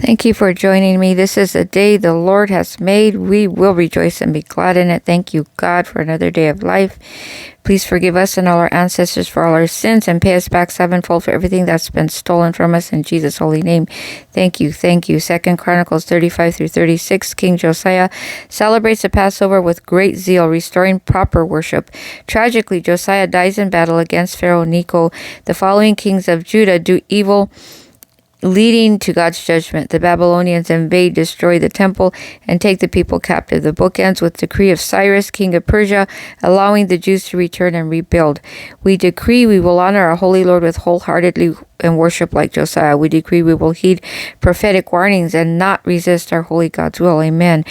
Thank you for joining me. This is a day the Lord has made. We will rejoice and be glad in it. Thank you, God, for another day of life. Please forgive us and all our ancestors for all our sins and pay us back sevenfold for everything that's been stolen from us in Jesus' holy name. Thank you. Thank you. 2 Chronicles 35 through 36. King Josiah celebrates the Passover with great zeal, restoring proper worship. Tragically, Josiah dies in battle against Pharaoh Necho. The following kings of Judah do evil, leading to God's judgment. The Babylonians invade, destroy the temple, and take the people captive. The book ends with the decree of Cyrus, king of Persia, allowing the Jews to return and rebuild. We decree we will honor our holy Lord with wholeheartedly and worship like Josiah. We decree we will heed prophetic warnings and not resist our holy God's will. Amen.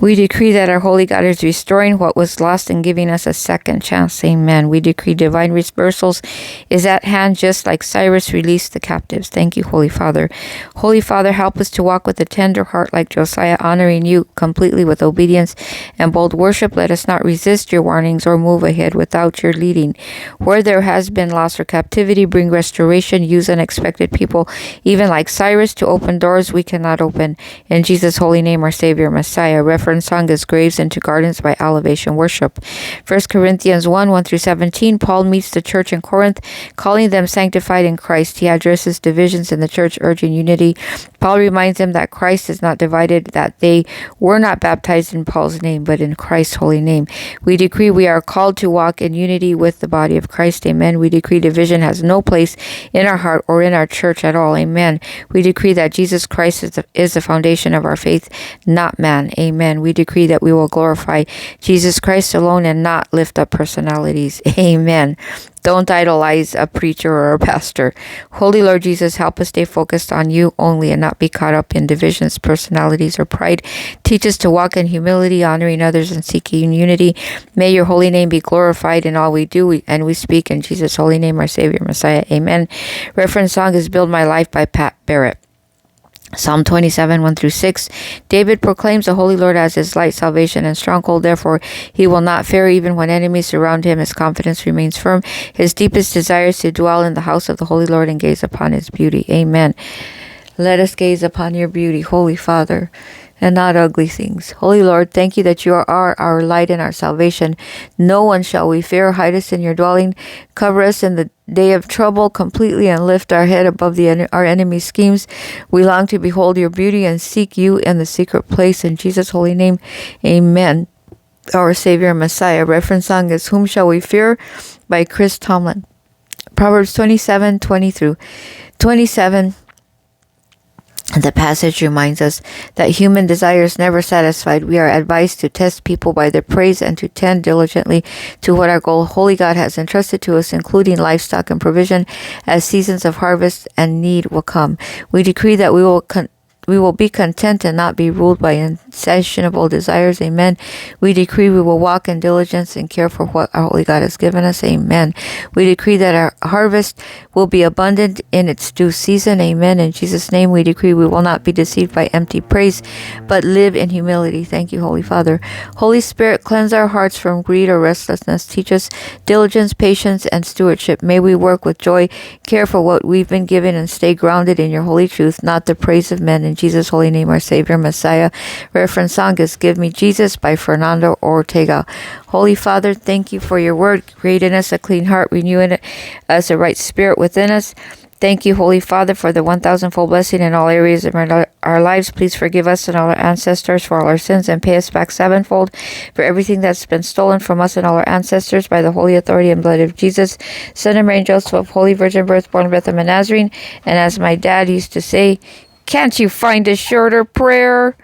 We decree that our holy God is restoring what was lost and giving us a second chance. Amen. We decree divine reversals is at hand, just like Cyrus released the captives. Thank you, Holy Father. Holy Father, help us to walk with a tender heart like Josiah, honoring you completely with obedience and bold worship. Let us not resist your warnings or move ahead without your leading. Where there has been loss or captivity, bring restoration. Use unexpected people, even like Cyrus, to open doors we cannot open. In Jesus' holy name, our Savior, Messiah. Reference song is Graves into Gardens by Elevation Worship. 1 Corinthians 1 through 17, Paul meets the church in Corinth, calling them sanctified in Christ. He addresses divisions in the church, urging unity. Paul reminds them that Christ is not divided, that they were not baptized in Paul's name, but in Christ's holy name. We decree we are called to walk in unity with the body of Christ. Amen. We decree division has no place in our heart or in our church at all. Amen. We decree that Jesus Christ is the foundation of our faith, not man. Amen. We decree that we will glorify Jesus Christ alone and not lift up personalities. Amen. Don't idolize a preacher or a pastor. Holy Lord Jesus, help us stay focused on you only and not be caught up in divisions, personalities, or pride. Teach us to walk in humility, honoring others, and seeking unity. May your holy name be glorified in all we do and we speak. In Jesus' holy name, our Savior, Messiah. Amen. Reference song is Build My Life by Pat Barrett. Psalm 27, 1 through 6. David proclaims the Holy Lord as his light, salvation, and stronghold. Therefore, he will not fear even when enemies surround him. His confidence remains firm. His deepest desire is to dwell in the house of the Holy Lord and gaze upon his beauty. Amen. Let us gaze upon your beauty, Holy Father, and not ugly things. Holy Lord, thank you that you are our light and our salvation. No one shall we fear. Hide us in your dwelling. Cover us in the day of trouble completely and lift our head above our enemy's schemes. We long to behold your beauty and seek you in the secret place. In Jesus' holy name, amen. Our Savior and Messiah. Reference song is Whom Shall We Fear by Chris Tomlin. Proverbs 27, 20 through 27. The passage reminds us that human desire is never satisfied. We are advised to test people by their praise and to tend diligently to what our holy God has entrusted to us, including livestock and provision, as seasons of harvest and need will come. We decree that we will be content and not be ruled by insatiable desires. Amen. We decree we will walk in diligence and care for what our holy God has given us. Amen. We decree that our harvest will be abundant in its due season. Amen. In Jesus' name, we decree we will not be deceived by empty praise, but live in humility. Thank you, Holy Father. Holy Spirit, cleanse our hearts from greed or restlessness. Teach us diligence, patience, and stewardship. May we work with joy, care for what we've been given, and stay grounded in your holy truth, not the praise of men. In Jesus' holy name, our Savior, Messiah. Reference song is Give Me Jesus by Fernando Ortega. Holy Father, thank you for your word. Create in us a clean heart, renewing us a right spirit within us. Thank you, Holy Father, for the 1,000-fold blessing in all areas of our lives. Please forgive us and all our ancestors for all our sins and pay us back sevenfold for everything that's been stolen from us and all our ancestors by the holy authority and blood of Jesus, Son of Mary and Joseph, Holy Virgin Birth, born of Bethlehem and Nazarene. And as my dad used to say, can't you find a shorter prayer?